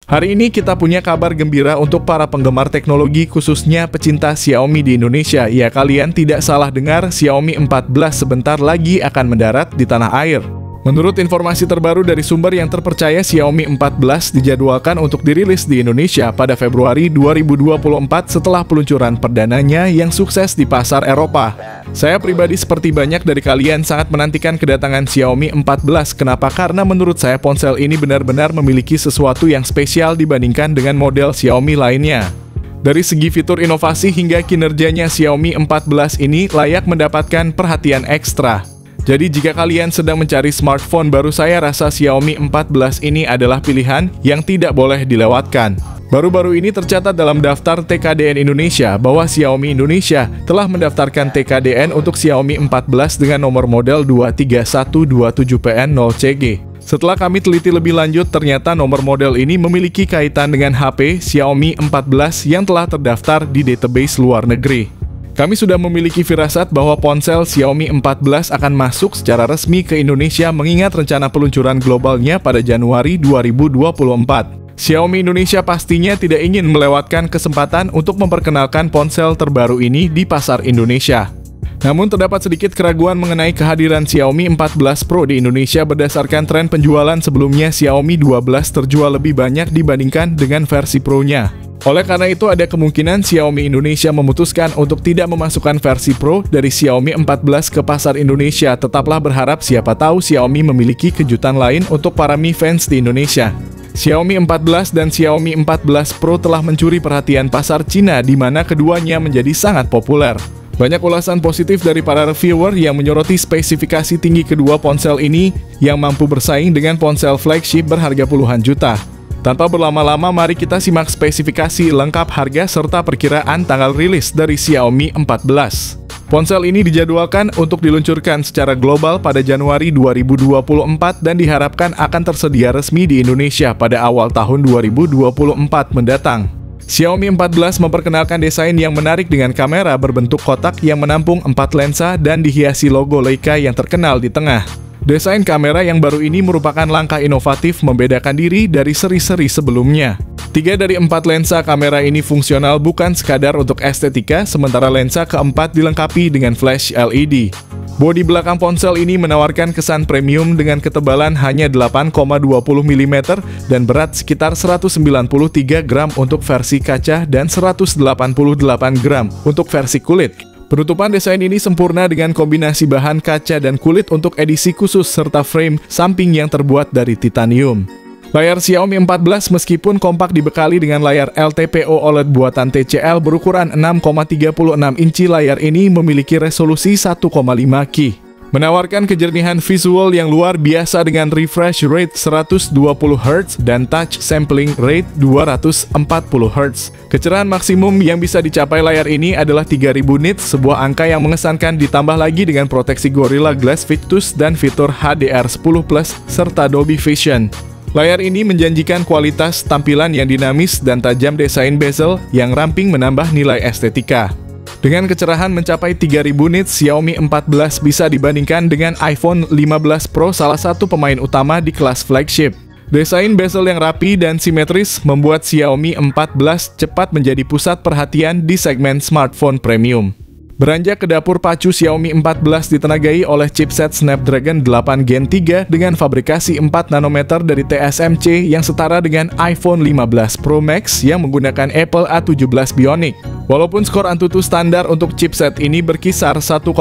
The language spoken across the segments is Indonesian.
Hari ini kita punya kabar gembira untuk para penggemar teknologi khususnya pecinta Xiaomi di Indonesia. Ya, kalian tidak salah dengar, Xiaomi 14 sebentar lagi akan mendarat di tanah air. Menurut informasi terbaru dari sumber yang terpercaya, Xiaomi 14 dijadwalkan untuk dirilis di Indonesia pada Februari 2024 setelah peluncuran perdananya yang sukses di pasar Eropa. Saya pribadi seperti banyak dari kalian sangat menantikan kedatangan Xiaomi 14. Kenapa? Karena menurut saya ponsel ini benar-benar memiliki sesuatu yang spesial dibandingkan dengan model Xiaomi lainnya. Dari segi fitur inovasi hingga kinerjanya, Xiaomi 14 ini layak mendapatkan perhatian ekstra. Jadi jika kalian sedang mencari smartphone baru, saya rasa Xiaomi 14 ini adalah pilihan yang tidak boleh dilewatkan. Baru-baru ini tercatat dalam daftar TKDN Indonesia bahwa Xiaomi Indonesia telah mendaftarkan TKDN untuk Xiaomi 14 dengan nomor model 23127PN0CG. Setelah kami teliti lebih lanjut, ternyata nomor model ini memiliki kaitan dengan HP Xiaomi 14 yang telah terdaftar di database luar negeri. Kami sudah memiliki firasat bahwa ponsel Xiaomi 14 akan masuk secara resmi ke Indonesia mengingat rencana peluncuran globalnya pada Januari 2024. Xiaomi Indonesia pastinya tidak ingin melewatkan kesempatan untuk memperkenalkan ponsel terbaru ini di pasar Indonesia. Namun terdapat sedikit keraguan mengenai kehadiran Xiaomi 14 Pro di Indonesia berdasarkan tren penjualan sebelumnya. Xiaomi 12 terjual lebih banyak dibandingkan dengan versi Pro-nya. Oleh karena itu, ada kemungkinan Xiaomi Indonesia memutuskan untuk tidak memasukkan versi Pro dari Xiaomi 14 ke pasar Indonesia. Tetaplah berharap, siapa tahu Xiaomi memiliki kejutan lain untuk para Mi fans di Indonesia. Xiaomi 14 dan Xiaomi 14 Pro telah mencuri perhatian pasar Cina, di mana keduanya menjadi sangat populer. Banyak ulasan positif dari para reviewer yang menyoroti spesifikasi tinggi kedua ponsel ini yang mampu bersaing dengan ponsel flagship berharga puluhan juta. Tanpa berlama-lama, mari kita simak spesifikasi lengkap, harga, serta perkiraan tanggal rilis dari Xiaomi 14. Ponsel ini dijadwalkan untuk diluncurkan secara global pada Januari 2024 dan diharapkan akan tersedia resmi di Indonesia pada awal tahun 2024 mendatang. Xiaomi 14 memperkenalkan desain yang menarik dengan kamera berbentuk kotak yang menampung 4 lensa dan dihiasi logo Leica yang terkenal di tengah. Desain kamera yang baru ini merupakan langkah inovatif membedakan diri dari seri-seri sebelumnya. 3 dari 4 lensa kamera ini fungsional, bukan sekadar untuk estetika, sementara lensa keempat dilengkapi dengan flash LED. Bodi belakang ponsel ini menawarkan kesan premium dengan ketebalan hanya 8,20 mm dan berat sekitar 193 gram untuk versi kaca dan 188 gram untuk versi kulit. Penutupan desain ini sempurna dengan kombinasi bahan kaca dan kulit untuk edisi khusus serta frame samping yang terbuat dari titanium. Layar Xiaomi 14 meskipun kompak dibekali dengan layar LTPO OLED buatan TCL berukuran 6,36 inci. Layar ini memiliki resolusi 1,5K. Menawarkan kejernihan visual yang luar biasa dengan refresh rate 120 Hz dan touch sampling rate 240 Hz. Kecerahan maksimum yang bisa dicapai layar ini adalah 3000 nits, sebuah angka yang mengesankan, ditambah lagi dengan proteksi Gorilla Glass Victus dan fitur HDR10+ serta Dolby Vision. Layar ini menjanjikan kualitas tampilan yang dinamis dan tajam. Desain bezel yang ramping menambah nilai estetika. Dengan kecerahan mencapai 3000 nits, Xiaomi 14 bisa dibandingkan dengan iPhone 15 Pro, salah satu pemain utama di kelas flagship. Desain bezel yang rapi dan simetris membuat Xiaomi 14 cepat menjadi pusat perhatian di segmen smartphone premium. Beranjak ke dapur pacu, Xiaomi 14 ditenagai oleh chipset Snapdragon 8 Gen 3 dengan fabrikasi 4 nanometer dari TSMC yang setara dengan iPhone 15 Pro Max yang menggunakan Apple A17 Bionic. Walaupun skor Antutu standar untuk chipset ini berkisar 1,9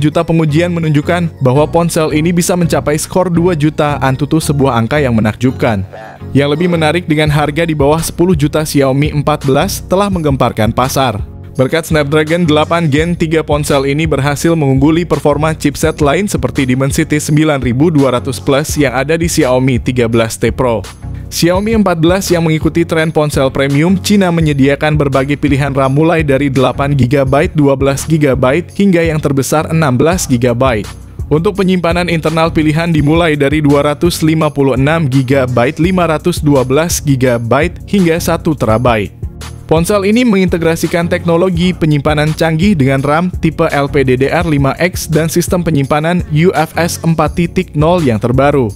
juta, pengujian menunjukkan bahwa ponsel ini bisa mencapai skor 2 juta Antutu, sebuah angka yang menakjubkan. Yang lebih menarik, dengan harga di bawah 10 juta, Xiaomi 14 telah menggemparkan pasar. Berkat Snapdragon 8 Gen 3, ponsel ini berhasil mengungguli performa chipset lain seperti Dimensity 9200 Plus yang ada di Xiaomi 13T Pro. Xiaomi 14 yang mengikuti tren ponsel premium, Cina menyediakan berbagai pilihan RAM mulai dari 8GB, 12GB, hingga yang terbesar 16GB. Untuk penyimpanan internal, pilihan dimulai dari 256GB, 512GB, hingga 1TB. Ponsel ini mengintegrasikan teknologi penyimpanan canggih dengan RAM tipe LPDDR5X dan sistem penyimpanan UFS 4.0 yang terbaru.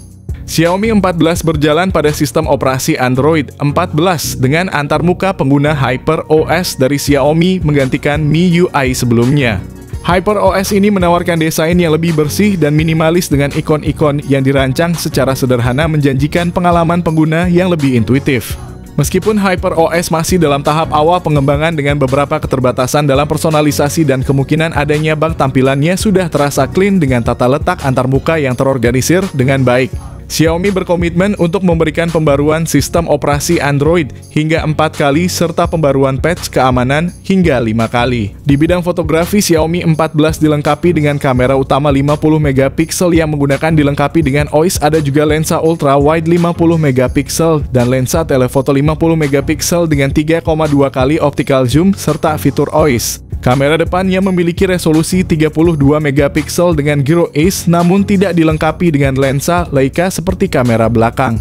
Xiaomi 14 berjalan pada sistem operasi Android 14 dengan antarmuka pengguna HyperOS dari Xiaomi menggantikan MIUI sebelumnya. HyperOS ini menawarkan desain yang lebih bersih dan minimalis dengan ikon-ikon yang dirancang secara sederhana menjanjikan pengalaman pengguna yang lebih intuitif. Meskipun HyperOS masih dalam tahap awal pengembangan dengan beberapa keterbatasan dalam personalisasi dan kemungkinan adanya bug, tampilannya sudah terasa clean dengan tata letak antarmuka yang terorganisir dengan baik. Xiaomi berkomitmen untuk memberikan pembaruan sistem operasi Android hingga 4 kali serta pembaruan patch keamanan hingga 5 kali. Di bidang fotografi, Xiaomi 14 dilengkapi dengan kamera utama 50 megapiksel yang dilengkapi dengan OIS, ada juga lensa ultra wide 50 megapiksel dan lensa telefoto 50 megapiksel dengan 3,2 kali optical zoom serta fitur OIS. Kamera depannya memiliki resolusi 32 megapiksel dengan Gyro Ace, namun tidak dilengkapi dengan lensa Leica seperti kamera belakang.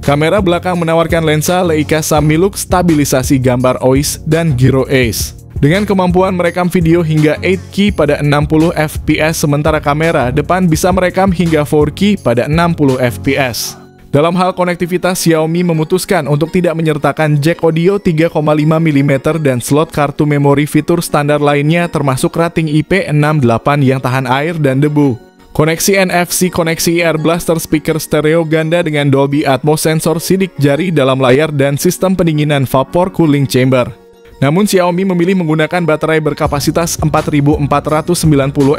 Kamera belakang menawarkan lensa Leica Samilux, stabilisasi gambar OIS, dan Gyro Ace. Dengan kemampuan merekam video hingga 8K pada 60 fps, sementara kamera depan bisa merekam hingga 4K pada 60 fps. Dalam hal konektivitas, Xiaomi memutuskan untuk tidak menyertakan jack audio 3,5 mm dan slot kartu memori. Fitur standar lainnya termasuk rating IP68 yang tahan air dan debu. Koneksi NFC, koneksi Air Blaster, speaker stereo ganda dengan Dolby Atmos, sensor sidik jari dalam layar, dan sistem pendinginan vapor cooling chamber. Namun Xiaomi memilih menggunakan baterai berkapasitas 4490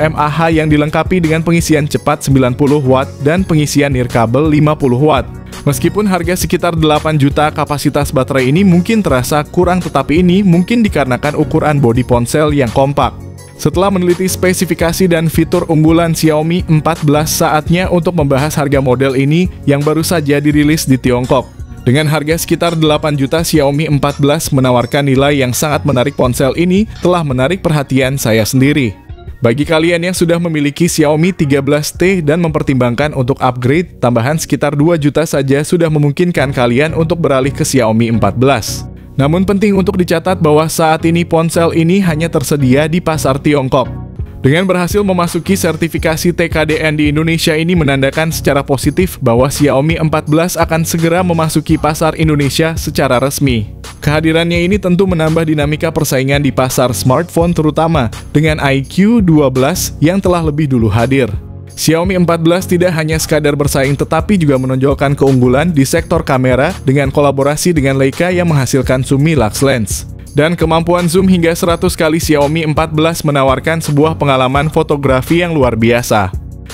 mAh yang dilengkapi dengan pengisian cepat 90 Watt dan pengisian nirkabel 50 Watt. Meskipun harga sekitar 8 juta, kapasitas baterai ini mungkin terasa kurang, tetapi ini mungkin dikarenakan ukuran bodi ponsel yang kompak. Setelah meneliti spesifikasi dan fitur unggulan Xiaomi 14, saatnya untuk membahas harga model ini yang baru saja dirilis di Tiongkok. Dengan harga sekitar 8 juta, Xiaomi 14 menawarkan nilai yang sangat menarik. Ponsel ini telah menarik perhatian saya sendiri. Bagi kalian yang sudah memiliki Xiaomi 13T dan mempertimbangkan untuk upgrade, tambahan sekitar 2 juta saja sudah memungkinkan kalian untuk beralih ke Xiaomi 14. Namun penting untuk dicatat bahwa saat ini ponsel ini hanya tersedia di pasar Tiongkok. Dengan berhasil memasuki sertifikasi TKDN di Indonesia, ini menandakan secara positif bahwa Xiaomi 14 akan segera memasuki pasar Indonesia secara resmi. Kehadirannya ini tentu menambah dinamika persaingan di pasar smartphone, terutama dengan iQOO 12 yang telah lebih dulu hadir. Xiaomi 14 tidak hanya sekadar bersaing, tetapi juga menonjolkan keunggulan di sektor kamera dengan kolaborasi dengan Leica yang menghasilkan Sumi Lux Lens. Dan kemampuan zoom hingga 100 kali, Xiaomi 14 menawarkan sebuah pengalaman fotografi yang luar biasa.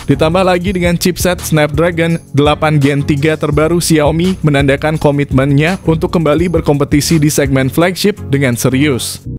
Ditambah lagi dengan chipset Snapdragon 8 Gen 3 terbaru, Xiaomi menandakan komitmennya untuk kembali berkompetisi di segmen flagship dengan serius.